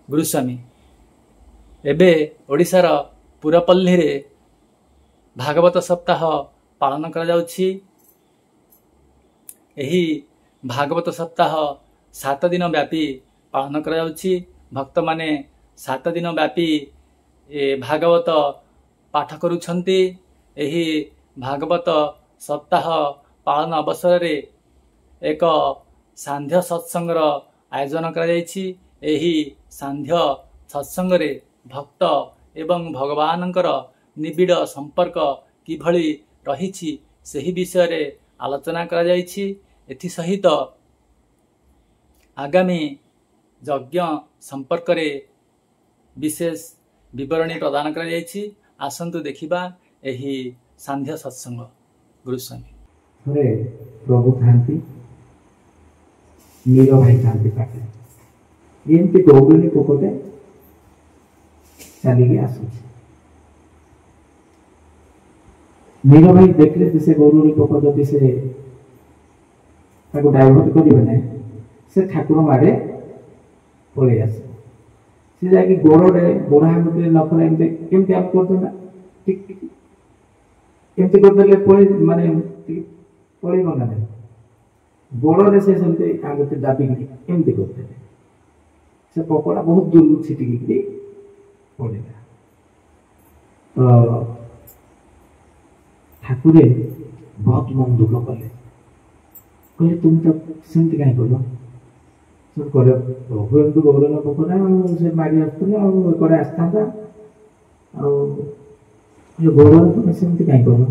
गुरुस्वामी एबे ओडिशार पुरपल्ली रे भागवत सप्ताह पालन करा जाउछि। एही भागवत सप्ताह 7 दिन व्यापी पालन करा जाउछि। भक्त माने 7 दिन व्यापी भागवत पाठ करुछन्ति। एही भागवत सप्ताह पालन अवसर रे एक सांध्य सत्संगर आयोजन करा जाइछि। एही सांध्य सत्संग रे भक्त एवं भगवानंकर निबिड़ संपर्क किभଳି रहिछि सेही विषय रे आलोचना करा जाइछि। एथि सहित आगामी यज्ञ संपर्क रे विशेष विवरणी प्रदान करा जाइछि। आसंतु देखिबा एही सांध्य सत्संग। गुरुस्वामी थरे प्रभु थांती नीर भाई थांती पाखे एमती गौरणी पोकटे चलिए आसुछि। नीर भाई देखले से गौरणी पोक जदि से ताको डाइवर्ट करिवे नै से ठाकुर मारे पळे आसे। से जाके गोड़े गोड़ा हाथे नखरे एमती आप कर देना ठीक ठीक एमती कर देले पळे माने पळे न ना गोड़े से सेमती आगते दाबी एमती कर देले से पकोड़ा बहुत दूर छिटिकी पड़ेगा। तो ठाकुरे बहुत मन दुख कले कहले तुम तो सेमती कहीं कल सब कर प्रभु एमती गौरव पकोड़ा से मारी आसला करे आसता गौरव तुम सेमती कहीं कल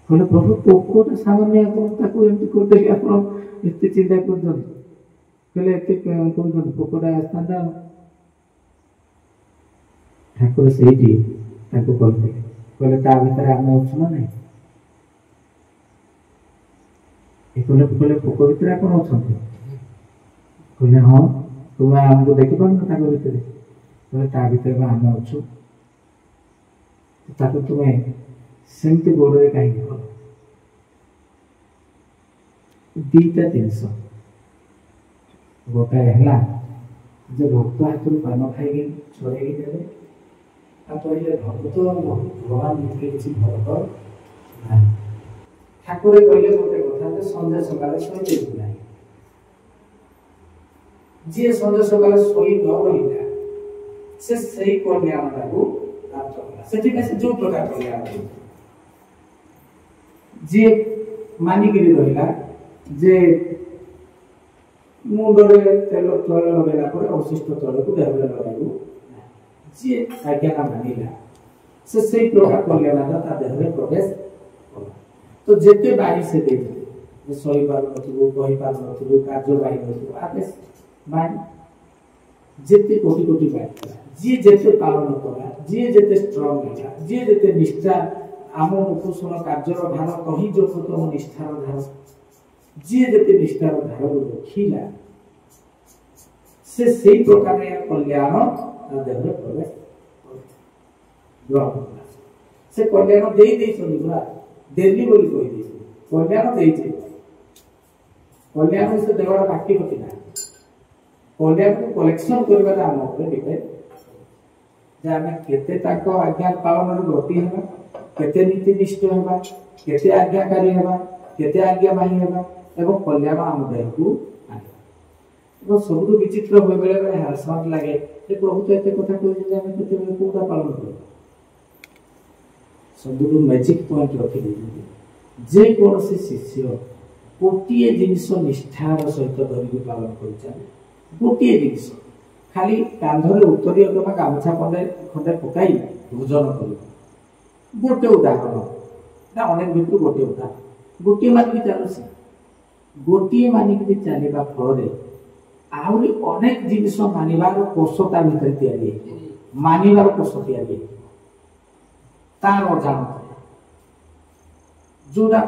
कहले प्रभु पोकोटा सामान्य एमती करदे आप चिंता कर पोकोटा आसता ठाकुर से कहले ता भीतर आम अच्छु ना नहीं कहले पोक भीतर आप कहले हाँ तुम्हें आमको देखी पार भीतर कहले ता भीतर आम अच्छु तुम्हें सेमती गोड़े कहीं कल दीटा जिनस गोटाए है जे भक्त हाथ पान खाई छड़े देवे भक्त भगवान भितर किसी भक्त ना ठाकुर कहले गोटे कथा संध्या सकाल शोई ना जी संध्या सकाल शोई न रहा से सही कल्याण प्राप्त कला से जो प्रकार कल्याण जी मानिकी रहा जे मुंडे तेल तैल लगेला अवशिष्ट तैल को देह में लगाइबू जी आज्ञा मानिला से प्रकार कल्याण देह में प्रवेश कला। तो जेते बारी से दे सही पार नथु कहि पार नथु कार्य बारी नथु आदेश बारी जेते कोटि कोटि बारी जी जेते पालन कला जी जेते स्ट्रांग होला जी जेते निष्ठा आम मुकुशण कार्यर भार कही जो तुम निष्ठार धार जी जेते निष्ठार धार को रखिला से प्रकार कल्याण देह में प्रवेश ग्रहण से कल्याण दे पूरा देली बोली कही कल्याण दे कल्याण से देवड़ा बाकी होती ना कल्याण को कलेक्शन करवार आम डिपेंड जे आम केते आज्ञा पालन ब्रती हेबा केते नीति निष्ठ हेबा केते आज्ञाकारी हेबा केते आज्ञावाही हेबा एवं कल्याण आम देह को आने सब विचित्र हुए बेले बेले हारसमाट लगे प्रभु तो एत कथा कहते कौटा पालन कर सब मैजिक पॉइंट रखी जे कौन शिष्य गोटे जिनस निष्ठार सहित धरिक पालन कर गोटे जिनस खाली कांधरे उत्तरीय गामछा खंडे खंडे पकाई भोजन कर गोटे उदाहरण ना अनेक भितर गोटे उदाहरण गोटे मानिक चलुसी गोटे मानिक चलवा फल आहरी अनेक जिनस मानिबार कोष ता भीतर तैयारी मानिबार कोष तैयारी तार अजाण जोड़ा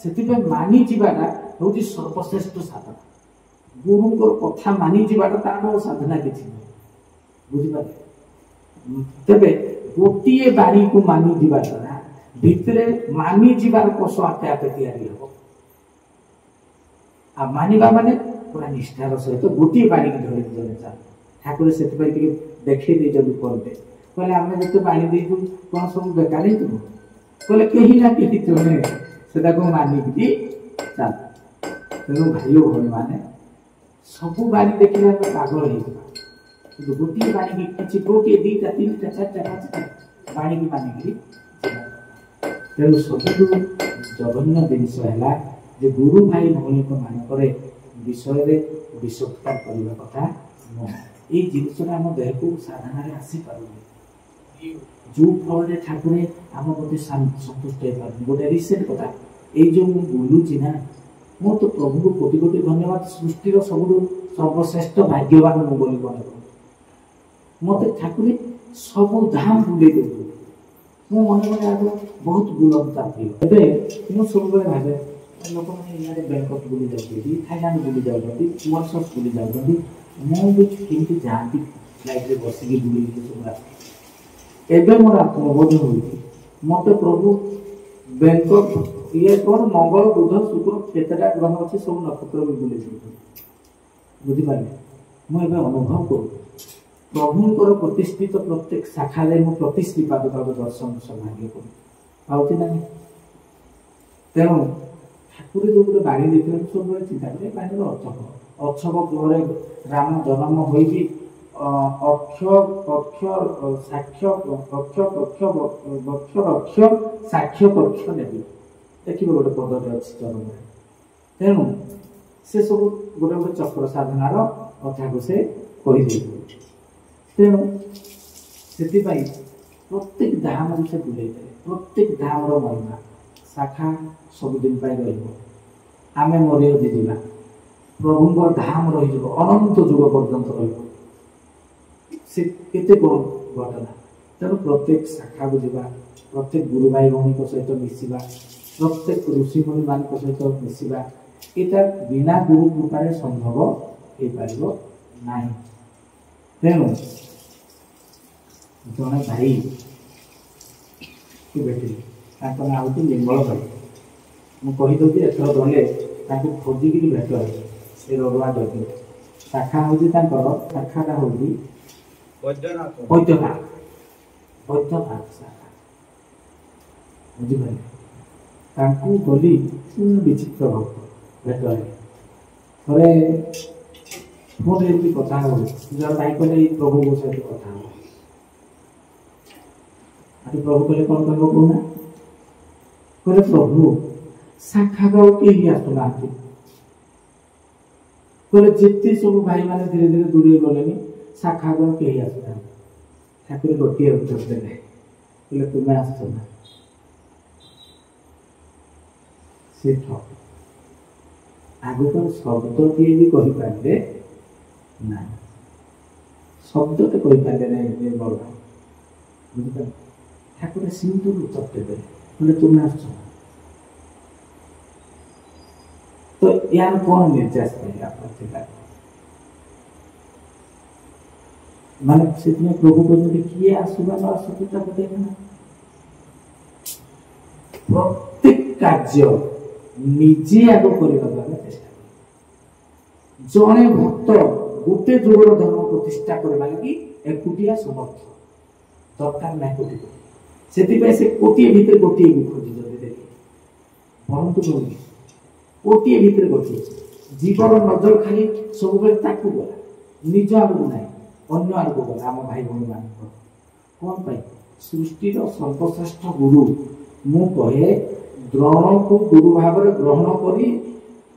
से मानि जावाटा हूँ सर्वश्रेष्ठ साधना गुरु कथा मानि जावाटा तार साधना किसी बुझिपारे तेरे गोटे बाणी को मानि जावा द्वारा भितर मानि जावार कोष आपे आपे तैयारी हम आ मानिबा माने पूरा निष्ठार सहित गोटे बाणी धरी जने ଠାକୁର ସେଥିପାଇଁ ଟିକେ ଦେଖେଇ ଦେଇଛନ୍ତି ପରଟେ କହିଲେ ଆମେ ଯେତେ ପାଣି ଦେଇଛୁ କଣ ସବୁ ବେକାର ହେଇଥିବ କହିଲେ କେହି ନା କେହି ଜଣେ ସେଟାକୁ ମାନିକି ଚାଲ। ତେଣୁ ଭାଇ ଓ ଭଉଣୀ ମାନେ ସବୁ ବାଣୀ ଦେଖିଲେ ଆମେ ପାଗଳ ହେଇଯିବା କିନ୍ତୁ ଗୋଟିଏ ବାଣୀକି କିଛି ଗୋଟିଏ ଦିଟା ତିନିଟା ଚାରିଟା ପାଞ୍ଚଟା ବାଣୀକି ମାନିକିରି ତେଣୁ ସବୁଠୁ ଜଘନ୍ୟ ଜିନିଷ ହେଲା ଯେ ଗୁରୁ ଭାଇ ଭଉଣୀଙ୍କ ମାନଙ୍କରେ ବିଷୟରେ ବିଷୋତ୍କାର କରିବା କଥା ନୁହଁ। ଏଇ ଜିନିଷଟା ଆମ ଦେହକୁ ସାଧନାରେ ଆସିପାରୁନି ଯୋଉ ଫଳରେ ଠାକୁରେ ଆମ ପ୍ରତି ସନ୍ତୁଷ୍ଟ ହେଇପାରୁନି। ଗୋଟେ ରିସେଣ୍ଟ କଥା ଏଇ ଯୋଉ ମୁଁ ବୁଲୁଛି ନା ମୁଁ ତ ପ୍ରଭୁକୁ କୋଟି କୋଟି ଧନ୍ୟବାଦ ସୃଷ୍ଟିର ସବୁଠୁ ସର୍ବଶ୍ରେଷ୍ଠ ଭାଗ୍ୟବାନ ମୁଁ ବୋଲି ମନେ କରୁ। ମତେ ଠାକୁରେ ସବୁ ଧାମ ବୁଲେଇ ଦେଉଛନ୍ତି। ମୁଁ ମନେ ମନେ ଆଗ ବହୁତ ବୁଲନ୍ତା ପ୍ରିୟ। ଏବେ ମୁଁ ସବୁବେଳେ ଭାବେ ଲୋକମାନେ ଇଆଡ଼େ ବ୍ୟାଙ୍କକ୍ ବୁଲି ଯାଉଛନ୍ତି ଥାଇଲାଣ୍ଡ ବୁଲି ଯାଉଛନ୍ତି ମରିସସ୍ ବୁଲି ଯାଉଛନ୍ତି ମୁଁ ବି କେମିତି ଯାଆନ୍ତି ଫ୍ଲାଇଟ୍ରେ ବସିକି ବୁଲିକି ସବୁ ଆସେ। ଏବେ ମୋର ଆତ୍ମବୋଧ ହେଉଛି ମତେ ପ୍ରଭୁ ବ୍ୟାଙ୍କକ୍ ଇଏ କଣ ମଙ୍ଗଳ ବୁଧ ଶୁକ୍ର କେତେଟା ଗ୍ରହ ଅଛି ସବୁ ନକ୍ଷତ୍ର ବି ବୁଲେଇ ଦେଉଛନ୍ତି ବୁଝିପାରିଲେ। ମୁଁ ଏବେ ଅନୁଭବ କରୁଛି ପ୍ରଭୁଙ୍କର ପ୍ରତିଷ୍ଠିତ ପ୍ରତ୍ୟେକ ଶାଖାରେ ମୁଁ ପ୍ରତି ଶ୍ରୀପାଦ ଦର୍ଶନ ସୌଭାଗ୍ୟ କରୁ ପାଉଛି ନା। ତେଣୁ ଠାକୁର ଯୋଉ ଗୋଟେ ବାଣୀ ଦେଇଥିଲେ ମୁଁ ସବୁବେଳେ ଚିନ୍ତା କରେ ବାଣୀର ଅର୍ଥ କଣ। ଅଛବ ଗୃହରେ ରାମ ଜନ୍ମ ହୋଇବି ଅକ୍ଷ ପକ୍ଷ ସାକ୍ଷ୍ୟ ପକ୍ଷ ପକ୍ଷ ବକ୍ଷ ରକ୍ଷ ସାକ୍ଷ୍ୟ ପକ୍ଷ ନେବି ଦେଖିବେ ଗୋଟେ ପଦଟେ ଅଛି ଚରଣରେ। ତେଣୁ ସେ ସବୁ ଗୋଟେ ଗୋଟେ ଚକ୍ର ସାଧନାର କଥାକୁ ସେ କହିଦେଇଛନ୍ତି। ତେଣୁ ସେଥିପାଇଁ ପ୍ରତ୍ୟେକ ଧାମକୁ ସେ ବୁଲେଇ ଦେଲେ। ପ୍ରତ୍ୟେକ ଧାମର ମହିମା ଶାଖା ସବୁଦିନ ପାଇଁ ରହିବ। ଆମେ ମରିବାକୁ ଯିବା ପ୍ରଭୁଙ୍କର ଧାମ ରହିଯିବ ଅନନ୍ତ ଯୁଗ ପର୍ଯ୍ୟନ୍ତ ରହିବ। ସେ କେତେ ବଡ଼ ଘଟଣା। ତେଣୁ ପ୍ରତ୍ୟେକ ଶାଖାକୁ ଯିବା ପ୍ରତ୍ୟେକ ଗୁରୁ ଭାଇ ଭଉଣୀଙ୍କ ସହିତ ମିଶିବା ପ୍ରତ୍ୟେକ ଋଷିମୁନି ମାନଙ୍କ ସହିତ ମିଶିବା ଏଇଟା ବିନା ଗୁରୁ କୃପାରେ ସମ୍ଭବ ହେଇପାରିବ ନାହିଁ। ତେଣୁ ଜଣେ ଭାଇ ଭେଟିଲି ତାଙ୍କ ନାଁ ହେଉଛି ନିର୍ମଳ ଭାଇ। ମୁଁ କହିଦେଉଛି ଏଥର ଗଲେ ତାଙ୍କୁ ଖୋଜିକିରି ଭେଟ ହେବେ ସେ ରଘୁଆ ଯଜ୍ଞ ଶାଖା ହେଉଛି ତାଙ୍କର ଶାଖାଟା ହେଉଛି ବୈଦ୍ୟନାଥ ଶାଖା ବୁଝିପାରିଲେ। ତାଙ୍କୁ ଗଲି ବିଚିତ୍ର ଭକ୍ତ ଭେଟ ହେଲେ ଥରେ ଫୋନରେ ଏମିତି କଥା ହଉ ଜଣେ ଭାଇ କହିଲେ ଏଇ ପ୍ରଭୁଙ୍କ ସହିତ କଥା ହବ। ଆଜି ପ୍ରଭୁ କହିଲେ କଣ କହିବ କହୁନା କହିଲେ ପ୍ରଭୁ ଶାଖାକୁ ଆଉ କେହି ଆସୁନାହାନ୍ତି। କହିଲେ ଯେତେ ସବୁ ଭାଇମାନେ ଧୀରେ ଧୀରେ ଦୂରେଇ ଗଲେଣି ଶାଖାକୁ ଆଉ କେହି ଆସୁନାହାନ୍ତି। ଠାକୁର ଗୋଟିଏ ଉତ୍ତର ଦେଲେ କହିଲେ ତୁମେ ଆସୁଛ ନା ସେ ଆଗକୁ ଶବ୍ଦଟିଏ ବି କହିପାରିଲେ ନାହିଁ ଶବ୍ଦଟେ କହିପାରିଲେ ନାହିଁ ନିର୍ମଳ ବୁଝିପାରିଲେ। ଠାକୁର ସିନ୍ଦୁର ଉତ୍ତର ଦେଲେ କହିଲେ ତୁମେ ଆସୁଛ ନା। ତ ୟାର କଣ ନିର୍ଯାସ ପାଇଲେ ଆପଣ ଥିଲା ମାନେ ସେଥିପାଇଁ ପ୍ରଭୁ କହିଛନ୍ତି କିଏ ଆସିବା ନ ଆସୁ ତାକୁ ଦେଖନା। ପ୍ରତ୍ୟେକ କାର୍ଯ୍ୟ ନିଜେ ଆଗ କରିବାକୁ ଆମେ ଚେଷ୍ଟା କରୁ। ଜଣେ ଭକ୍ତ ଗୋଟେ ଯୁଗର ଧର୍ମ ପ୍ରତିଷ୍ଠା କରିବା ଲାଗି ଏକୁଟିଆ ସମର୍ଥ ଦରକାର ନାହିଁ କୋଟି କୋଟି। ସେଥିପାଇଁ ସେ କୋଟିଏ ଭିତରେ ଗୋଟିଏ ଖୋଜିଛନ୍ତି ଦେଖି ପରନ୍ତୁ କହିବି କୋଟିଏ ଭିତରେ ଗୋଟିଏ ଜୀବନ ନଜର ଖାଲି ସବୁବେଳେ ତାକୁ ଗଲା ନିଜ ଆଡ଼କୁ ନାହିଁ ଅନ୍ୟ ଆଡ଼କୁ ଗଲା। ଆମ ଭାଇ ଭଉଣୀ ମାନଙ୍କର କଣ ପାଇଁ ସୃଷ୍ଟିର ସର୍ବଶ୍ରେଷ୍ଠ ଗୁରୁ ମୁଁ କହେ ଦ୍ରୋଣକୁ ଗୁରୁ ଭାବରେ ଗ୍ରହଣ କରି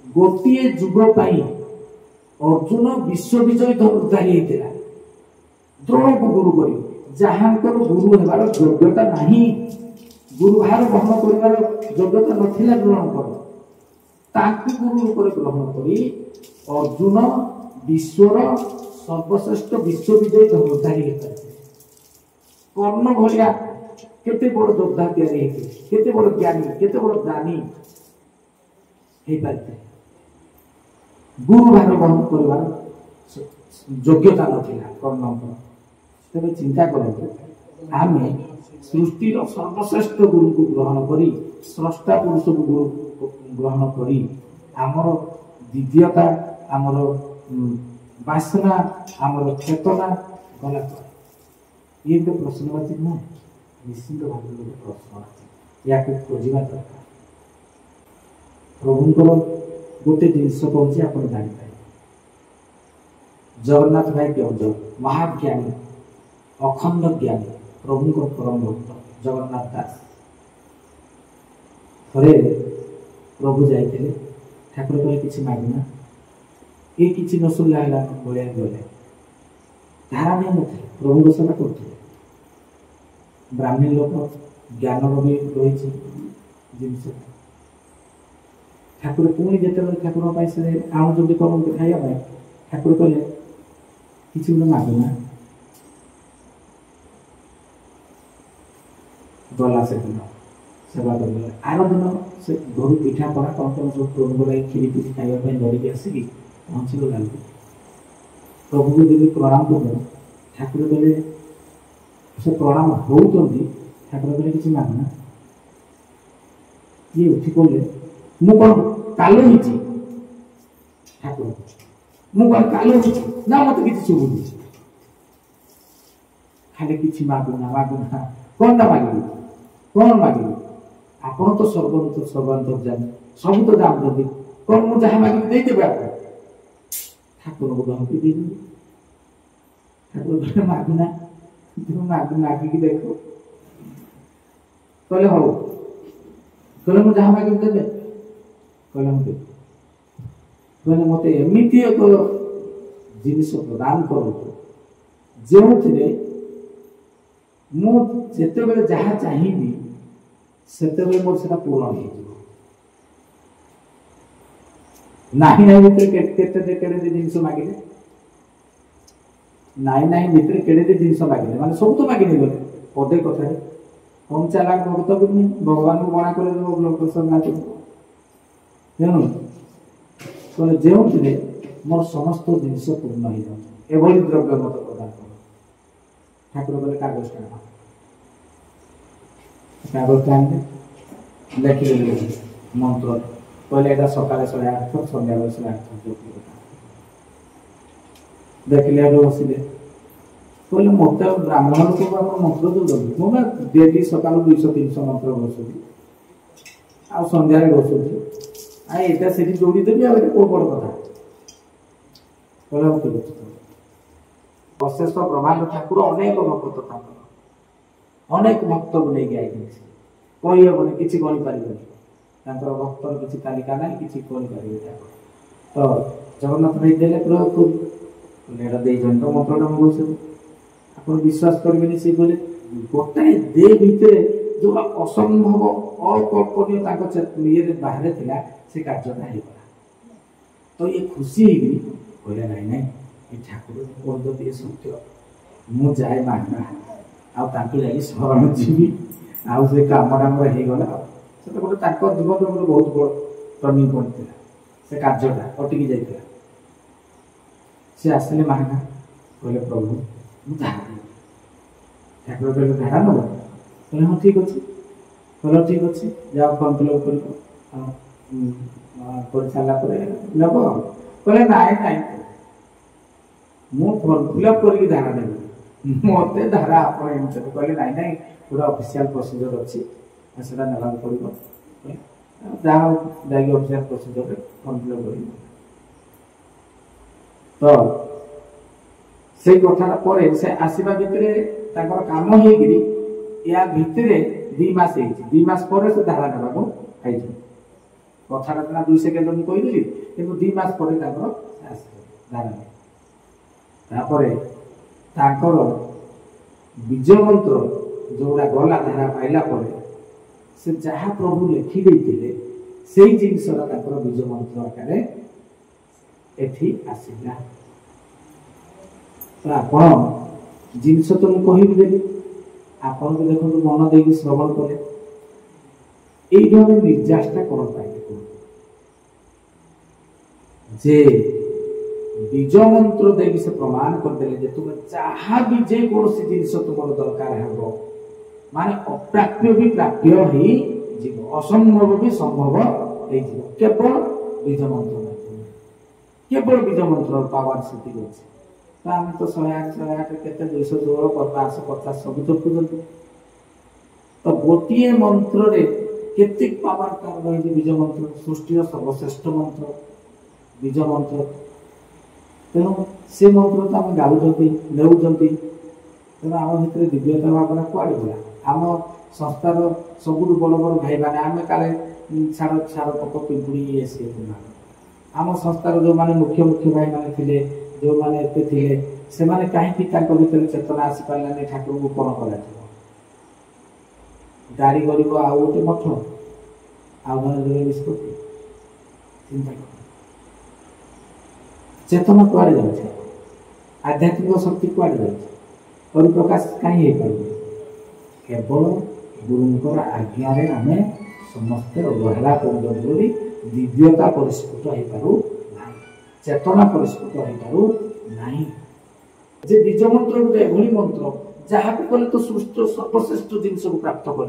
ଗୋଟିଏ ଯୁଗ ପାଇଁ ଅର୍ଜୁନ ବିଶ୍ୱ ବିଜୟ ଧରି ହେଇଥିଲା। ଦ୍ରୋଣକୁ ଗୁରୁ କରି ଯାହାଙ୍କର ଗୁରୁ ହେବାର ଯୋଗ୍ୟତା ନାହିଁ ଗୁରୁ ଭାର ଗ୍ରହଣ କରିବାର ଯୋଗ୍ୟତା ନଥିଲା ଦ୍ରୋଣଙ୍କର ତାଙ୍କୁ ଗୁରୁ ରୂପରେ ଗ୍ରହଣ କରି ଅର୍ଜୁନ ବିଶ୍ୱର ସର୍ବଶ୍ରେଷ୍ଠ ବିଶ୍ୱ ବିଜୟୀ ଯୋଦ୍ଧାରୀ ହେଇପାରିଥିଲେ। କର୍ଣ୍ଣ ଭଳିଆ କେତେ ବଡ଼ ଯୋଦ୍ଧା ତିଆରି ହେଇଥିଲେ କେତେ ବଡ଼ ଜ୍ଞାନୀ କେତେ ବଡ଼ ଦାନୀ ହେଇପାରିଥିଲେ। ଗୁରୁ ଭାର ଗ୍ରହଣ କରିବାର ଯୋଗ୍ୟତା ନଥିଲା କର୍ଣ୍ଣଙ୍କର। ତେବେ ଚିନ୍ତା କରନ୍ତୁ ଆମେ ସୃଷ୍ଟିର ସର୍ବଶ୍ରେଷ୍ଠ ଗୁରୁକୁ ଗ୍ରହଣ କରି ସ୍ରଷ୍ଟା ପୁରୁଷକୁ ଗୁରୁ ଗ୍ରହଣ କରି ଆମର ଦିବ୍ୟତା ଆମର ବାସନା ଆମର ଚେତନା ଗଲା ପରେ ଇଏ ଗୋଟେ ପ୍ରଶ୍ନବାଚୀ ନୁହେଁ, ନିଶ୍ଚିତ ଭାବରେ ଗୋଟେ ପ୍ରଶ୍ନବାଚୀ। ୟାକୁ ଖୋଜିବା ଦରକାର। ପ୍ରଭୁଙ୍କର ଗୋଟେ ଜିନିଷ କହୁଛି ଆପଣ ଜାଣିପାରିବେ। ଜଗନ୍ନାଥ ଭାଇ କେଉଁଝର ମହାଜ୍ଞାନୀ ଅଖଣ୍ଡ ଜ୍ଞାନୀ ପ୍ରଭୁଙ୍କ ପରମ ଭକ୍ତ ଜଗନ୍ନାଥ ଦାସ ଥରେ ପ୍ରଭୁ ଯାଇଥିଲେ, ଠାକୁର କହିଲେ କିଛି ମାଗିନା, ଏ କିଛି ନ ଶୁଣିଲା ହେଲା ଭଳିଆ ଗଲେ, ଧାରା ନେଇ ନଥିଲେ, ପ୍ରଭୁଙ୍କ ସେବା କରୁଥିଲେ। ବ୍ରାହ୍ମୀ ଲୋକ, ଜ୍ଞାନର ବି ରହିଛି ଜିନିଷ। ଠାକୁର ପୁଣି ଯେତେବେଳେ ଠାକୁର ପାଇଁ ସେ ଆଣୁଛନ୍ତି କରନ୍ତି ଖାଇବା ପାଇଁ, ଠାକୁର କହିଲେ କିଛି ଗୋଟେ ମାଗୁନା। ଗଲା ସେଦିନ ସେବା କରିଗଲେ। ଆର ଦିନ ସେ ଘରୁ ପିଠା ପଣା କଣ କଣ ସବୁ ପ୍ରଭୁଙ୍କ ଲାଗି କ୍ଷୀରି ପିଠି ଖାଇବା ପାଇଁ ଧରିକି ଆସିକି ପହଞ୍ଚିଗଲା। ପ୍ରଭୁକୁ ଯଦି ପ୍ରଣାମ କଲେ, ଠାକୁର କହିଲେ ସେ ପ୍ରଣାମ ହଉଛନ୍ତି, ଠାକୁର କହିଲେ କିଛି ମାଗୁନା। ଇଏ ଉଠି ପଡ଼ିଲେ, ମୁଁ କଣ କାଲ ହେଇଛି? ଠାକୁର ମୁଁ କଣ କାଲ ହେଇଛି? ନା ମତେ କିଛି ଶୁଭୁନି। ଖାଲି କିଛି ମାଗୁନା ମାଗୁନା, କଣଟା ମାଗିବି, କଣ ମାଗିବି? ଆପଣ ତ ସର୍ବାନ୍ତର୍ଯାମୀ, ସବୁ ତ ଜାଣୁଛନ୍ତି, କଣ ମୁଁ ଯାହା ମାଗିବି ଦେଇଦେବେ ଆପଣ? ଠାକୁରଙ୍କୁ ଧମକି ଦେଇଦେବି। ଠାକୁର କହିଲେ ମାଗୁନା, ମାଗିକି ଦେଖ। କହିଲେ ହଉ। କହିଲେ ମୁଁ ଯାହା ମାଗିବି ଦେବେ? କହିଲେ ମୁଁ ଦେବି। କହିଲେ ମତେ ଏମିତି ଏକ ଜିନିଷ ପ୍ରଦାନ କରନ୍ତୁ ଯେଉଁଥିରେ ମୁଁ ଯେତେବେଳେ ଯାହା ଚାହିଁବି ସେତେବେଳେ ମୋର ସେଟା ପୂରଣ ହେଇଯିବ। ନାହିଁ ନାହିଁ ଭିତରେ କେତେ ଜିନିଷ ମାଗିଲେ, ନାହିଁ ନାହିଁ ଭିତରେ କେତେ ଜିନିଷ ମାଗିଲେ, ମାନେ ସବୁ ତ ମାଗି ନେଇଗଲେ ପଦେ କଥାରେ। କଣ ଚାଲାକ ଭକ୍ତ ବି ନୁହେଁ, ଭଗବାନଙ୍କୁ ବଣା କରିଦେବ ତେଣୁ କହିଲେ ଯେଉଁଥିରେ ମୋର ସମସ୍ତ ଜିନିଷ ପୂର୍ଣ୍ଣ ହେଇଯାଉଛି ଏଭଳି ଦ୍ରବ୍ୟ ମତେ ପ୍ରଦାନ କର। ଠାକୁର କହିଲେ କାଗଜଟା ଆଣ। କାଗଜଟା ଆଣିଲେ, ଲେଖିଦେଲେ ମନ୍ତ୍ର, କହିଲେ ଏଇଟା ସକାଳେ 108 ଥର, ସନ୍ଧ୍ୟାବେଳେ 108 ଥର ଜପିବ। ଦେଖିଲେ ଆଡୁ ବସିଲେ, କହିଲେ ମତେ ବ୍ରାହ୍ମଣ ଲୋକଙ୍କୁ ଆପଣ ମନ୍ତ୍ର ଦଉଛନ୍ତି, ମୁଁ ବା ଡେଲି ସକାଳୁ 200-300 ମନ୍ତ୍ର ବସୁଛି, ଆଉ ସନ୍ଧ୍ୟାରେ ବସୁଛି, ଆଉ ଏଇଟା ସେଠି ଯୋଡ଼ି ଦେବି, ଆଉ ଏଇଟା କୋଉ ବଡ଼ କଥା? କହିଲେ ହଉ ଠିକ ଅଛି। ଅଶେଷ ବ୍ରହ୍ମାଣ୍ଡ ଠାକୁର ଅନେକ ଭକ୍ତ, ତାଙ୍କର ଅନେକ ଭକ୍ତକୁ ନେଇକି ଆଇଛନ୍ତି, କହିହେବନି, କିଛି କହିପାରିବେନି, ତାଙ୍କର ଭକ୍ତର କିଛି ତାଲିକା ନାହିଁ, କିଛି କହିପାରିବେନି। ତ ଜଗନ୍ନାଥ ଭାଇ ଦେଲେ ପ୍ରୟୋଗ କରୁ, ଏଇଟା ଦେଇଛନ୍ତି ତ ମନ୍ତ୍ରଟା ମଗଉଛନ୍ତି। ଆପଣ ବିଶ୍ୱାସ କରିବେନି, ସେ କହିଲେ ଗୋଟାଏ ଦେ ଭିତରେ ଯୋଉଟା ଅସମ୍ଭବ ଅକଳ୍ପନୀୟ ତାଙ୍କ ଇଏରେ ବାହାରେ ଥିଲା, ସେ କାର୍ଯ୍ୟଟା ହେଇଗଲା। ତ ଇଏ ଖୁସି ହେଇକି କହିଲେ ନାଇଁ ନାଇଁ, ଏ ଠାକୁର କହୁଛନ୍ତି ଏ ସତ୍ୟ, ମୁଁ ଯାଏ ମାଗଣା, ଆଉ ତାଙ୍କୁ ଯାଇକି ଶରଣ ଯିବି, ଆଉ ସେ କାମଟା ମୋର ହେଇଗଲା। ଆଉ ସେଟା ଗୋଟେ ତାଙ୍କ ଜୀବନର ଗୋଟେ ବହୁତ ବଡ଼ ଟର୍ଣ୍ଣିଂ ପଏଣ୍ଟ ଥିଲା, ସେ କାର୍ଯ୍ୟଟା ଅଟିକି ଯାଇଥିଲା। ସେ ଆସିଲେ ମାଗଣା, କହିଲେ ପ୍ରଭୁ ମୁଁ ଧାରା ନେବି। ଠାକୁର କହିଲେ ଧାରା ନେବ? କହିଲେ ହଁ ଠିକ ଅଛି। କହିଲେ ଠିକ ଅଛି, ଯାଅ ଫର୍ମ ଫିଲ୍ଅପ୍ କରିବ, କରିସାରିଲା ପରେ ନେବ। କହିଲେ ନାଇଁ ନାଇଁ, ମୁଁ ଫର୍ମ ଫିଲ୍ଅପ୍ କରିକି ଧାରା ନେବି, ମତେ ଧାରା ଆପଣ ଏମିତି। କହିଲେ ନାଇଁ ନାଇଁ, ଗୋଟେ ଅଫିସିଆଲ ପ୍ରୋସିଜର ଅଛି, ସେଟା ନେବାକୁ ପଡ଼ିବ। ଯାହା ଯାଇକି ଅଫିସିଆଲ ପ୍ରୋସିଜରରେ ଫର୍ମ ଫିଲ୍ଅପ୍ କରିବ। ତ ସେଇ କଥାଟା ପରେ ସେ ଆସିବା ଭିତରେ ତାଙ୍କର କାମ ହେଇକିରି ୟା ଭିତରେ 2 ମାସ ହେଇଛି। 2 ମାସ ପରେ ସେ ଧାରା ନେବାକୁ ଖାଇଛନ୍ତି। କଥାଟା ନା 2 ସେକେଣ୍ଡ ମୁଁ କହିଦେଲି, କିନ୍ତୁ 2 ମାସ ପରେ ତାଙ୍କର ଆସିଲେ ଧାରା ନେଇ। ତାପରେ ତାଙ୍କର ବିଜୟ ମନ୍ତ୍ର ଯୋଉଟା ଗଲା ଧାରା ପାଇଲା ପରେ, ସେ ଯାହା ପ୍ରଭୁ ଲେଖି ଦେଇଥିଲେ ସେଇ ଜିନିଷଟା ତାଙ୍କର ବିଜୟ ମନ୍ତ୍ର ଆକାରରେ ଏଠି ଆସିଲା। ତ ଆପଣ ଜିନିଷ ତ ମୁଁ କହିବି ଦେବି, ଆପଣ ବି ଦେଖନ୍ତୁ ମନ ଦେଇକି ଶ୍ରବଣ କଲେ। এইটা আমি নির্যাসটা করা পাইলে যে বীজ মন্ত্র ଦେଇକି ସେ ପ୍ରମାଣ କରିଦେଲେ ଯେ ତୁମେ ଯାହା ବି ଯେକୌଣସି ଜିନିଷ ତୁମର ଦରକାର ହେବ, ମାନେ ଅପ୍ରାପ୍ୟ ବି ପ୍ରାପ୍ୟ ହେଇଯିବ, ଅସମ୍ଭବ ବି ସମ୍ଭବ ହେଇଯିବ, କେବଳ ବୀଜ ମନ୍ତ୍ର ମାଧ୍ୟମରେ। केवल बीज मंत्र पावर से अच्छे तो आम तो 108 के 216 550 सब जपुं तो गोटे मंत्र केते पावर तार रही बीज मंत्र सृष्टि सर्वश्रेष्ठ मंत्र बीज मंत्र तेणु से मंत्र तो आम गाँव नेउं तेणु आम भितर दिव्यता भावना कुआड़े गला आम संस्थार सब बड़ बड़ भाई मैंने आम काले छाड़ छाड़ पक पिंपुड़ी ये सी आम संस्थार जो मैंने मुख्य मुख्य भाई मैंने थे जो मैंने एते थे से मैंने कहीं भीतर चेतना आसी पारानी ठाकुर को कौन कर गाड़ी गरीब आउ गोटे मठ आउ निष्पत्ति चिंता कर चेतना कुआड़े जाए आध्यात्मिक शक्ति कुआड़े जाए परिप्रकाश कहीं केवल गुरुंकर आज्ञारे आमे समस्ते अवहेला कर दिव्यता परिस्फुट हो पारू चेतना परिस्फुट हो पारू नहीं जे बीज मंत्र गोटे एभली मंत्र जहाँ भी कले तो सृष्टि सर्वश्रेष्ठ जिन को प्राप्त कर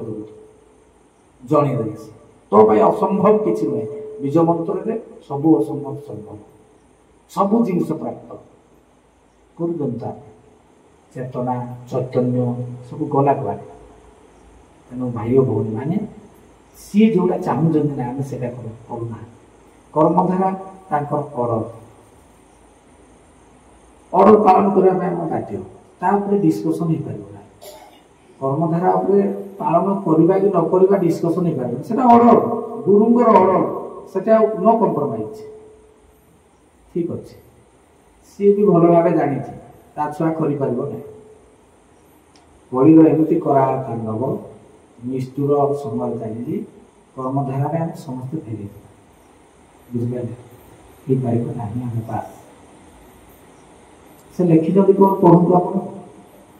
जनईदे तो भाई असंभव किसी नुहे बीज मंत्र सब असंभव संभव सब जिन प्राप्त कर चेतना चैतन्य सब गला कुआड़े तेणु भाई और भौणी मैंने सी जोड़ा चाहते ना आम से करूना कर्मधारा ऑर्डर पालन करने बाध्य तापर डिस्कसन हो पार ना कर्मधारा पालन करवा कि न करवा डिस्कसन हो पार से ऑर्डर गुरुंर ऑर्डर से नो कंप्रोमाइज ठीक अच्छे सी भी भल भाव जानी ता छुआ कर बड़ीर एमती कराव निष्ठुर समय चली कर्मधारा आम समस्ते फेरी बुझिपारे हो पार ना आम पास से लिखित कौन पढ़ू आप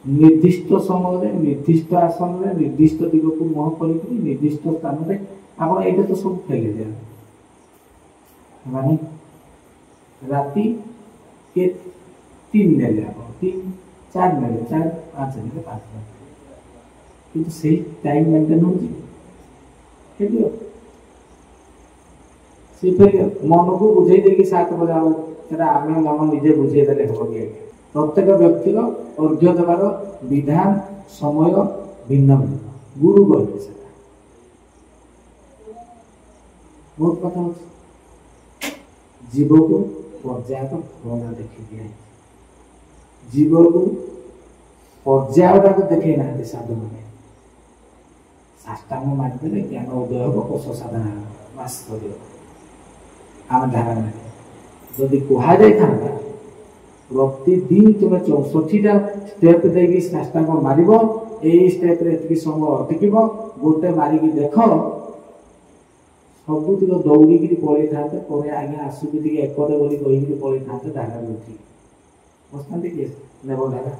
निर्दिष्ट समय निर्दिष्ट आसन में निर्दिष्ट दिग को मुह कर निर्दिष्ट स्थान में आप ये तो सब फेले दे माने राति के 3 ने 3 4 ने 4 5 ने 5 किंतु से टाइम मेंटेन हो मन को बुझे दे 7 बजे आम मन निजे बुझे दे हम प्रत्येक व्यक्ति अर्घ्य देवार विधान समय भिन्न भिन्न गुरु कहते से बहुत कथा जीव को पर्याय फल देखी दिया जीव को पर्यायटा को देखे ना साधु मैंने साष्टांग मारिदे ज्ञान उदय हम कोश साधना वास्तव आम धारणा जदि कहुई था प्रतिदिन तुम्हें 64टा स्टेप देगी साष्टांग मार यही स्टेप ये समय अटक गोटे मारिक देख सबुतिक दौड़ी पलि था आज्ञा आसुकी एकटे बोली कहीकि पलि था ढागा उठी बसता किए नेब ढागा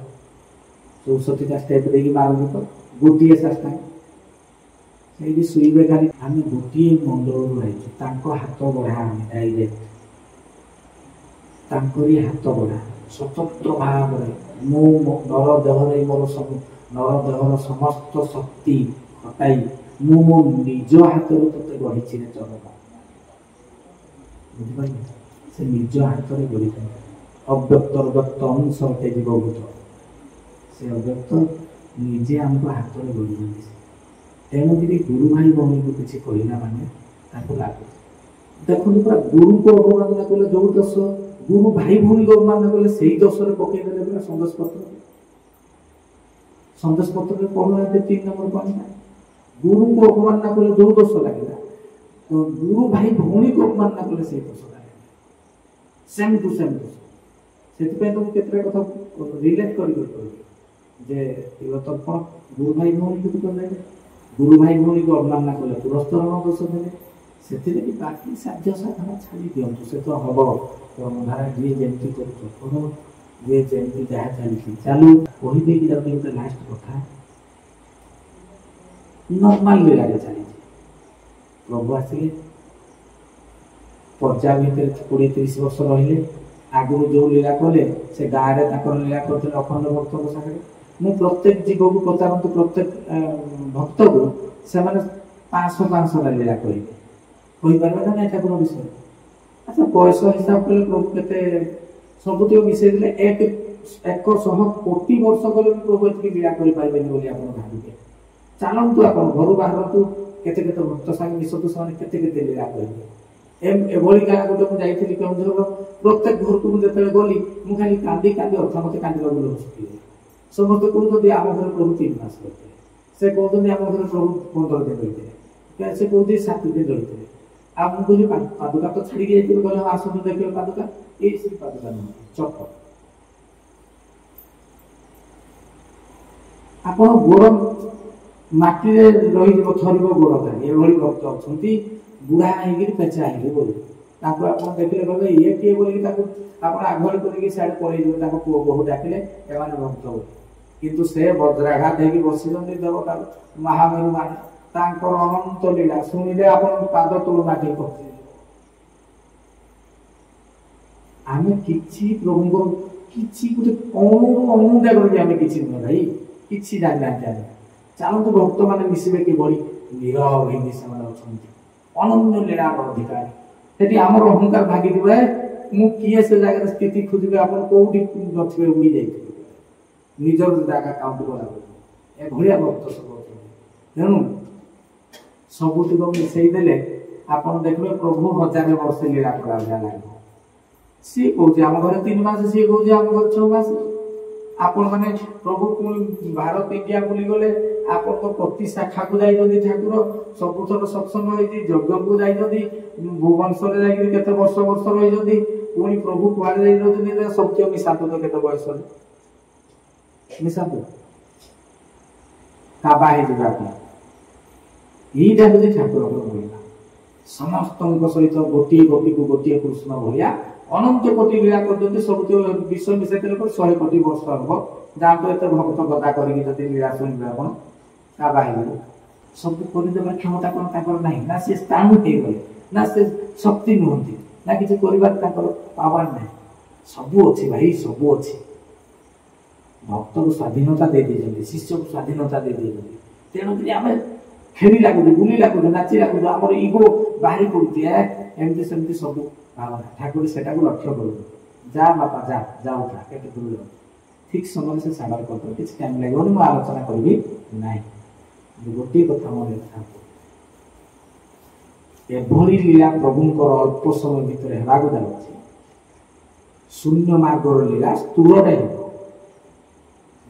64टा स्टेप देगी मारती तो गोटे साष्टांग से शुवे खाली आम गोटे मंडल रही हाथ बढ़ा डायरेक्ट हाथ बढ़ा स्वतंत्र भाव मो नर देहर मोर सब नर देहर समस्त शक्ति हटाई मु मो निज हाथ ते गढ़ी चरण बुझिपार से निज हाथ में गढ़ी अव्यक्त अव्यक्त अंश अटे जीवभूत से अव्यक्त निजे आमको हाथ में गढ़ी तेणुकि गुरु भाई भौणी को किसी कहला माने लागू देखो पूरा गुरु को अवमानना कले जो दस गुरु भाई भौणी को अवमानना कले से दस पकईदे पूरा संदेश पत्र पढ़ना 3 नंबर पॉइंट गुरु को अवमानना कले जो दस लगे तो गुरु भाई भौणी को अवमानना कले से दस लगे सेम टू सेम से तुम केतरा कथा रिलेट जे तर्पण गुरु भाई भौणी को कर गुरु भाई भौणी को अवमानना कले पुरस्कार दोष देवे से बाकी साध्य साधना छाड़ी दिंतु से तो हम कर्मधारा जी जमी कर जी जमी जहाँ चली चालू कहीदे गोटे लास्ट कथा नॉर्मल लीला चली प्रभु आसिले पर्याय भितर 20-30 वर्ष रहिले आगु जो लीला कले से गाँव में लीला करते अखंड भक्त सागर मु प्रत्येक जीव को पचारतु प्रत्येक भक्त को से 500 लीला कहे कहीपर ना ठाकुर विषय अच्छा बयस हिसाब कले प्रभु केते सबुत मिसई देले 100 कोटी वर्ष गले प्रभु एतिक लीला करि पाइबेनि बोली आपण भाबिबे चलतु आप घर बाहर केते केते भक्त संग मिशतु से केते केते लीला करिबे एभली गाँ गोटे मुझे जाइली केउझर प्रत्येक घर को मुझे गली मुझे खाली कांदी कांदी अर्थ मत कांदी लगुल समस्त कहते आम घर प्रभु 3 मास करते से कहते आम घर प्रभु 15 दिन रही से कहते 7 दिन रही आप मुझे पादुका तो छाड़ी गए गले आसन देखिए पादुका ये पादुका नहीं चप आप गोड़ माटी रही थर गोड़ खाली ये भक्त अच्छा बुढ़ा होगी पेचा होगी बोली आप देखिले कहते ये किए बोलिकी आप आगल करके सियाड़े पलैजे पुओ बहु डाकिले एम भक्त बोली किंतु से वज्राघात होगी बसी देवता महामेरु मान अनंत लीला शुणिले आप पाद तलु माटी पकड़ आम कि प्रभु कि गोटे अनुदा करके किसी नुह भाई कि जानी ना चलतु भक्त मैंने मिसबे किभली नीरव होगी से अनन्य लीला अधिकारी सेठी आमर अहंकार भागी मुझे से जगह स्थिति खोजे आप कौटी नथे उड़ी जाइए निजर जगह काउंट कला भाया भक्त सब तेणु सबुतिक मिसई देले आप देखिए प्रभु 1000 वर्ष लीला करा लगे सी कहे आम घर 3 मास सी कहे आम घर 6 मास आपण मैंने प्रभु पुणी भारत इंडिया बुली गले आप प्रति शाखा को जाइए ठाकुर सबुथर सत्संग होती यज्ञ को जाइए भुवनेश्वर जाते वर्ष वर्ष रही पुणी प्रभु कड़े जाइए सत्य मिशातु तो केते बयस मिशातु काबा हो यहीटा हूँ ठाकुर महिला समस्त सहित गोटे गोपी को गोटे कृष्ण भाया अनंत कोटि लीला कर सब विश्व मिसाई 100 कोटि वर्ष हम जातु एत भक्त गदा करके लीला शुणे आप सब करदे क्षमता कौन ना ना सी स्थाणु हो गले ना से शक्ति नुहति ना कि पावर ना सबू अच्छी भाई सबू अच्छी भक्त को स्वाधीनता दे दी शिष्य को स्वाधीनता दे दी तेणुक आम खेली लगुच बुली लगुच नाची लगुच आम इगो बाहरी पड़ती है एमती सेमती सब भावना ठाकुर से लक्ष्य कर जा बापा जा जाऊ था दूर ठीक समय से सागर कर किसी टाइम लगे मुझे आलोचना करी ना गोटे कथा मन एभली लीला प्रभुंर अल्प समय भितर होगा जाऊँगी शून्य मार्गर लीला स्थूल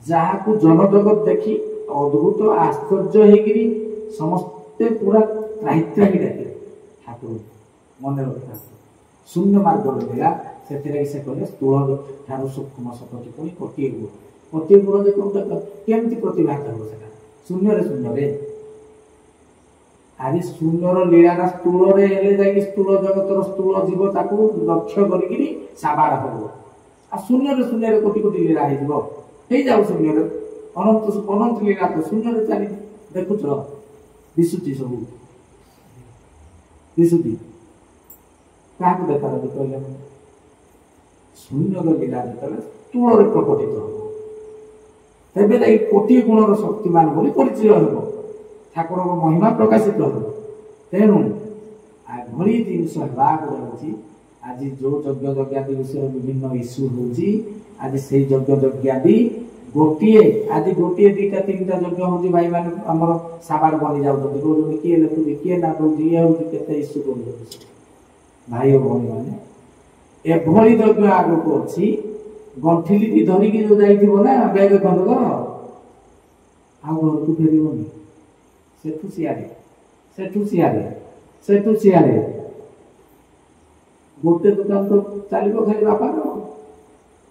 जहाँ को जनजगत देखी अद्भुत आश्चर्य होगी समस्ते पूरा त्राहित्राही डाके ठाकुर मन रखा शून्य मार्गर लीला से कहले स्थूल ठार सूक्ष्म सपटी पुणी कोटे गुण केमती प्रतिभाग हो शून्य शून्य आज शून्यर लीला स्थूल स्थूल जगतर स्थूल जीव ताकू लक्ष्य करी साबार हम आ शून्य शून्य कोटि कोटि लीला हो जाऊ शून्य अनंत अनंत लीला तो शून्य चली देखुच दिशुची सब दिशुची क्या देखा कहले शून्य लीला जो स्थूल प्रकटित हम तेज कोटि गुणर शक्तिमान बोली परिचय हम ठाकुर महिमा प्रकाशित हो तेणु भली जिनस जाऊँगी आज जो यज्ञ यज्ञादि विषय विभिन्न इश्यू होगी आज से यज्ञ यज्ञादि गोटे आज गोटे 2टा 3टा यज्ञ हो भाई मैंने आमर साबार बनी जाऊँगी कहते किए लिखुची किए ना दूसरी ये हूँ के इश्यू कर भाई भौणी मैंने एभली यज्ञ आगक अच्छी गंठिली धरिकी जो जाइए ना बैग खंडक आ घर को फेरबनी सेठू सियाड़े गोटे दुकान तो चलो खाली बापा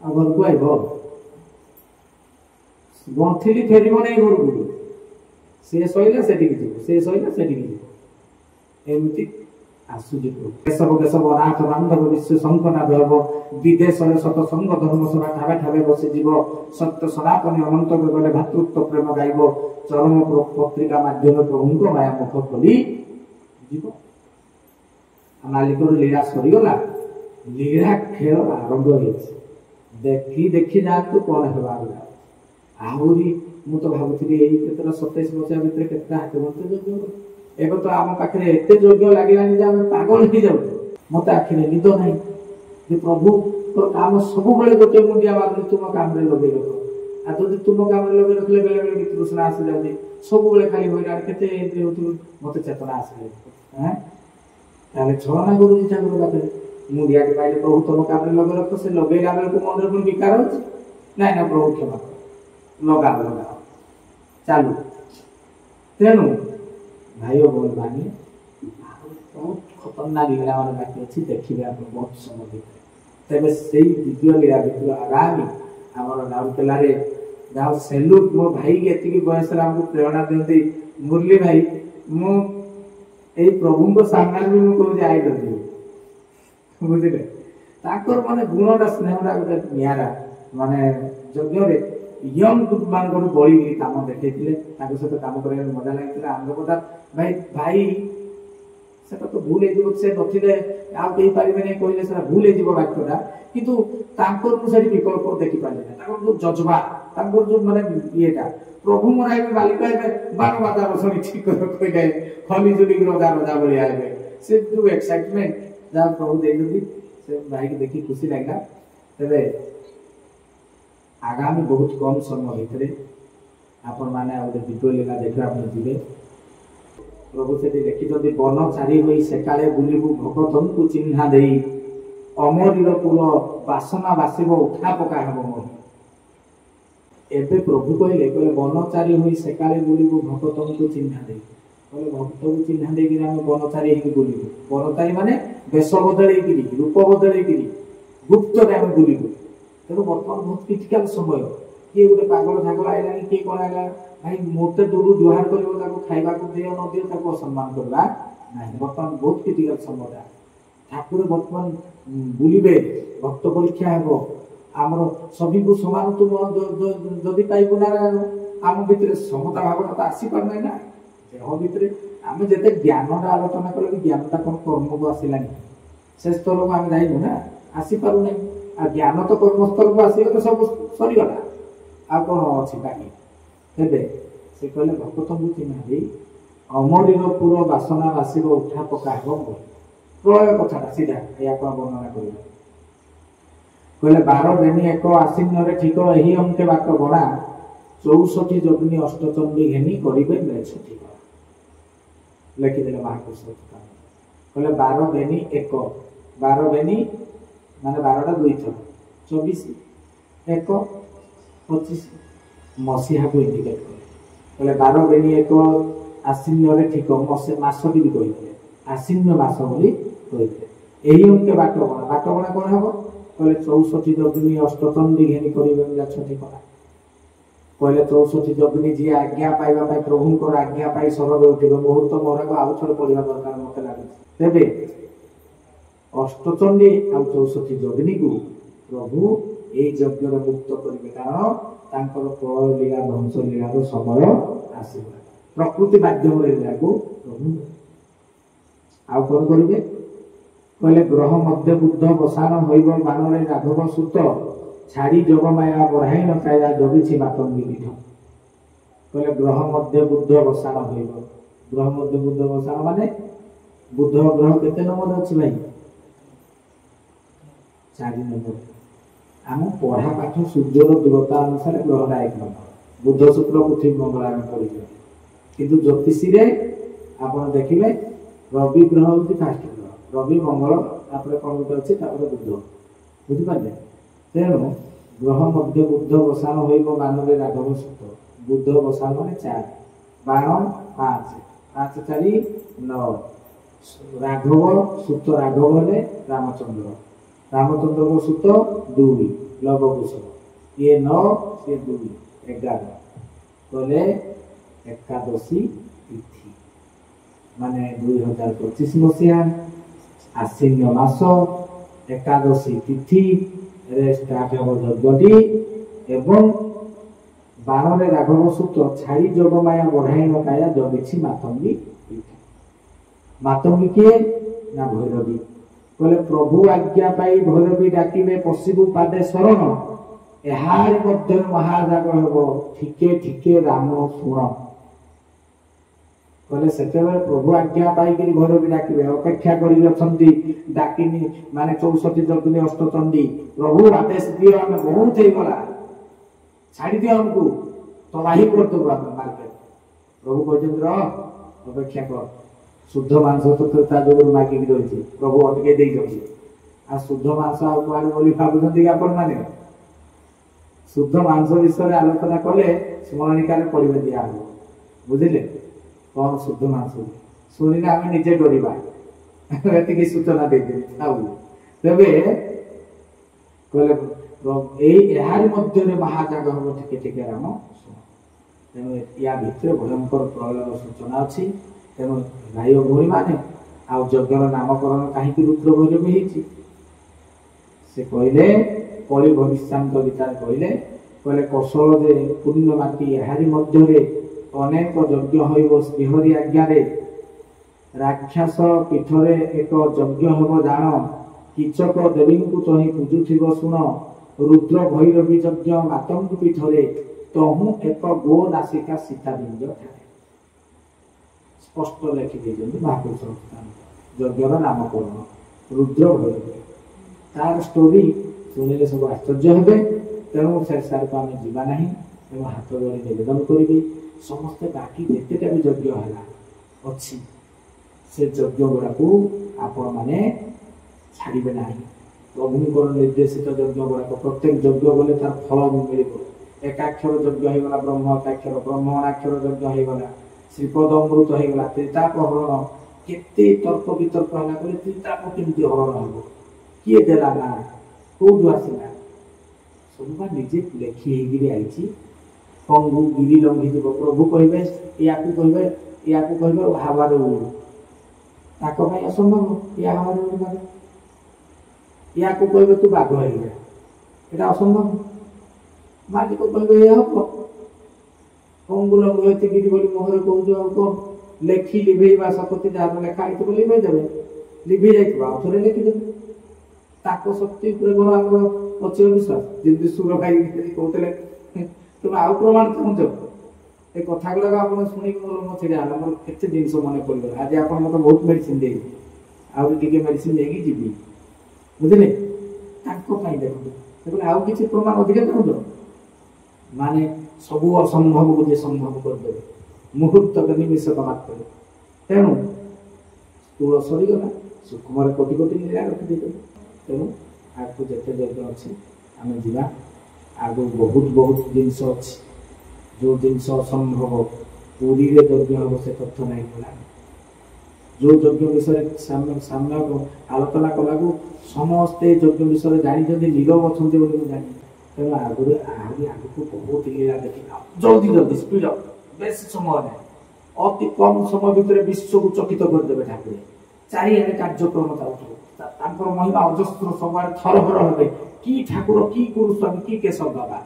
घर को आब गंठिली फेरब नहीं घर को सी सैला से सैला से एमती आसुजी केशव केशव अनाथ बांधव विश्व शंखनाद हम विदेश सतसंग धर्मसभा ठावे ठावे बसी जीव सत्य सनातनी अनंत गले भातृत्व प्रेम गाइब चरम पत्रिका माध्यम प्रभु माया मुख खोली जीव मालिक लीला सरीगला लीला खेल आरंभ हो देखी देखी जातु कौन है आहरी मु तो भावुली 27 मसीहा भितर केतना हाथ एवं तो आम पाखे एत योग्य लगे पागल हो जाऊ मत आखि निद ना जे प्रभु तो काम सब गोटे मुंडिया मार तुम काम लगे रख आ जब तुम काम लगे रखले बेले बेले तृष्णा आसी जाती सब खाली हईराण के मत चेतना आसले ताले छलना गुरुजी ठाकुर पाखे मुंडिया के पाइले प्रभु तुम काम लगे रख से लगेगा बेले को मन में विकार हो ना ना प्रभु क्षमा लगा लगा चालू तेणु भाई बोल भाई बहुत खतरनाक लीला मान बाकी अच्छी देखिए आप बहुत समय देखते तेज से द्वितीय लीला भितर आगामी आम राउरकेला जाओ सेल्यूट मो भाई के एति बयस प्रेरणा दिखती मुरली भाई मु प्रभु को सामने भी मुझे आई कर बुझे माने गुणटा स्नेहटा गोटे निरा माने यज्ञ यंग मान बड़ी कम देखते सहित कम कर मजा लगी आनंद प्रधान भाई भाई से तो भूल से नथिले आगे कहले से भूल हो वाक्यटा कि विकल्प देखी पारे जो जज्बा जो माने ये प्रभु मोर मालिक बार बाधा बसनी ठीक कहले हली जुली रजा रजा भाई से जो एक्साइटमेंट जहाँ प्रभु दे से भाई की देखी खुशी लगे तेरे आगामी बहुत कम समय भितर आपण मैंने गोटे वीडियो लीला देखा जी प्रभु से देखी जदि वन चारी हुई सेकाले बुलू भगतन को चिन्हा दे अमरीर पुर बासना बासिब उठा पका हम मोहि एबे प्रभु कहले कहले वन चारी हुई सेकाले बुलू भगतन को चिन्हा दे कहले भक्त को चिन्हा दे कि हम वन चारी ही बुलू वन चारी माने वेश बदल रूप बदल गुप्त आम बुलू तेणु बर्तमान बहुत क्रिटिकाल समय किए गोटे पागल झागल आईला किए कौन आईला भाई मत दूर जुहार कर खावा दियो न दियो असम्मान करवा ना बर्तमान बहुत क्रिटिकाल समय ठाकुर बर्तमान बुलवे भक्त परीक्षा हे आमर सभी को समान तुम जदि पाइबू ना आम भितर समता भावना तो आसी पारना ना देह भितर आम जिते ज्ञानटा आलोचना कले ज्ञानटा कौन कर्म को आसलानी से स्तर को आम जाइबू ना आसी पारू ना आ ज्ञान तो कर्मस्तर को आसगले तो सब सरीगला आ कौन अच्छी बाकी तेरे से कहले भगत को चिन्हा अमरीर पुर बासना बासिब उठा पका प्रलय कथा सीधा या वर्णना कर कहले 12 बेनी एक आसीन ठीक यही अंके बाक गणा 64 जग्नि अष्टचंडी घेनी करेंगे मेछ ठीक लिखिदे महापुरुष कहले 12 बेनी एक 12 बेनी माने 12टा 2 थर 24 एक 25 मसीहा को इंडिकेट करे 12 बेनी एक आसीन ठीक मासटी भी कही आसीन मास बोली कही यही अंके बाटगणा कौन हम कहले 64 जग्नि अष्टचंडी घेनी करेंगे ठीक कहले 64 जग्नि जी आज्ञा पाइबा प्रभु आज्ञा पाई सरवे उठे मुहूर्त मोहरा को आउ थे पढ़ा दरकार मत लगे तेरे अष्टचंडी आ 64 जग्नि को प्रभु ये यज्ञ मुक्त करेंगे कारण प्रलय लीला ध्वंस लीला समय आस प्रकृति माध्यम लीला को प्रभु आउ कौन करेंगे कहले ग्रह मध्य बुद्ध बसान होइब मानरे राघव सुत छाड़ी जगमाया बढ़ाई न काया जगिछि मातंगी पीठ कहले ग्रह मध्य बुद्ध बसान होइब ग्रह मध्य बुद्ध बसान माने बुद्ध ग्रह केते नंबर अछि भाई 4 नंबर आम पढ़ा पाठ सूर्यर दूरता अनुसार ग्रहटा 1 नंबर बुद्ध शुक्र पृथ्वी मंगल आम पढ़ी किंतु ज्योतिषी रे आपण देखिले रवि ग्रह होती फास्ट ग्रह रवि मंगल तापर कौन गोटे अच्छे बुध बुझिपारे तेणु ग्रह मध्य बुद्ध बसान होइब मानवे राघव सुत बुद्ध बसान माने 4 बाण 5 5 4 9 राघव सुत राघव हेले रामचंद्र रामचंद्र को सुत 2 लव कुश ये 9 ये 2 11 कहले एकादशी तिथि माने 2025 मसीहा आश्विन मास एकादशी तिथि स्टार्ट हम यज्ञटी एवं 12 राघव सुत छाड़ी जगमाया बढ़ाई न काया जगिछि मातंगी मातंगी किए ना भैरवी कहले प्रभु आज्ञा पाई भैरवी डाकिबे पशिबु पादे शरण एहार मध्य महाजाग हेब ठीके ठीके राम शुण कहले सेतेबेले प्रभु आज्ञा पाइकरी घर भी डाकिबे अपेक्षा करी अछंती डाकिनी माने 64 जगनी अष्टचंडी प्रभु आदेश दियो हमें बहुत हे गला छाड़ी दियो हमको तबाही कर दो मार्केट प्रभु कहते रह अपेक्षा कर शुद्ध मांस तो ता जो मागी रही प्रभु अटके दे दउछि आ शुद्ध मांस आ कुआडे बोली भाबुछंती आपण माने शुद्ध मांस विषय आलोचना कले स्मरणिका पढ़े दिया बुझिले कौन शुद्ध मांस शुणिले आम निजे डरवा ये सूचना दे तेरे कहले महाजाग हम टिके टिके राम तेणु या भितर भयंकर प्रलय सूचना अच्छी तेणु भाई भौणी मैंने आज्ञर नामकरण कहीं रुद्र भैरव से कहले कलि भविष्यांत गीतार कहले कहले कौशल दे पुण्य माटी एहारी मध्य अनेक यज्ञ होइब श्रीहरि आज्ञारे राक्षस पीठरे एक यज्ञ हेब जान किचक देवी को चही पूजुथिब शुण रुद्र भैरवी यज्ञ मातंग पीठरे तहु एक गो नासिका सीताबिंज ठाए स्पष्ट लिखि देइछन्ति महापुरुष यज्ञर नामकरण रुद्र भैरवी तार स्टोरी शुणिले सब आश्चर्य हे तेणु शेषार को आम जावा ना तेणु हाथ जोड़ी निवेदन करी समस्ते बाकी जितेटा भी यज्ञ है अच्छी से यज्ञ गुड़ा को आपण मैंने छाड़े ना प्रभुंर निर्देशित यज्ञ गुड़ाक प्रत्येक यज्ञ गले तार फल मिल एकाक्षर यज्ञ होगा ब्रह्म एकाक्षर ब्रह्मणाक्षर यज्ञ होगा श्रीपद अमृत होगा त्रिताप हरण केते तर्क वितर्क है त्रिताप केमती हरण हम किए देला ना कौटू आसला सब निजे लेखि आई कंगु गिरी लंघी जीव प्रभु कहे या कहे हावार उड़ ताक असंभव या हावार उड़ या कहे तू बाघ है यहाँ असंभव मालिक कहे हम कंगु लंघी गिरी बोली मुहर कह लेखि लिभेवा शपथि जहाँ लेखा आई लिभे देवे लिभे जाए लिखिदेवे ताक शक्ति अच्छे विश्वास जमी सुर भाई कहते तुम आउ प्रमाण चाहूच ये कथा गुड़ाक आप शुणी मोर छेड़ा मोर केते जिन मन पड़गला आज आप मत बहुत मेडिसिन दे आगे मेडिसिन देगी जीवी बुझे देखो आउ किसी प्रमाण अधिक चाहूच माने सबू असंभव को संभव करदे मुहूर्त निमिषक मात्र तेणु स्थूल सरीगला सूक्ष्म कोटि कोटि लीला रखिदे तेणु आगे जिते यज्ञ अच्छे आम जा आग बहुत बहुत जिनस अच्छी जो जिनस असंभव पूरी यज्ञ हम से तथ्य नहीं गला जो यज्ञ विषय साम्य आलोचना कला समस्ते यज्ञ विषय जानी नीरव अच्छा जानी तेणु आगे आग को बहुत लीला देखा जल्दी जल्दी स्पीड अप बेस समय ना अति कम समय भितर विश्व को चकित करदे ठाकुर चारिआडे कार्यक्रम चलुव महिमा अजस्र सब थरहर हे कि ठाकुर कि गुरु स्वामी कि केशव बाबा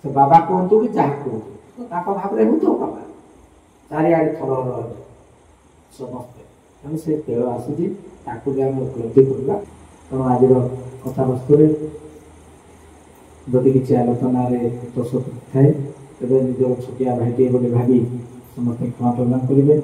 से बाबा कहतु कि जहाँ कहतु भाव हो तो बाबा चारिआडे थरहर हे समस्ते तेणु से तेल आसूँ उपलब्धि करवा तेणु आज कथा वस्तु जदि किसी आलोचन दोष थाए तेज निज छोटिया भाईटे बोली भावी समस्त क्षमा प्रदान करेंगे।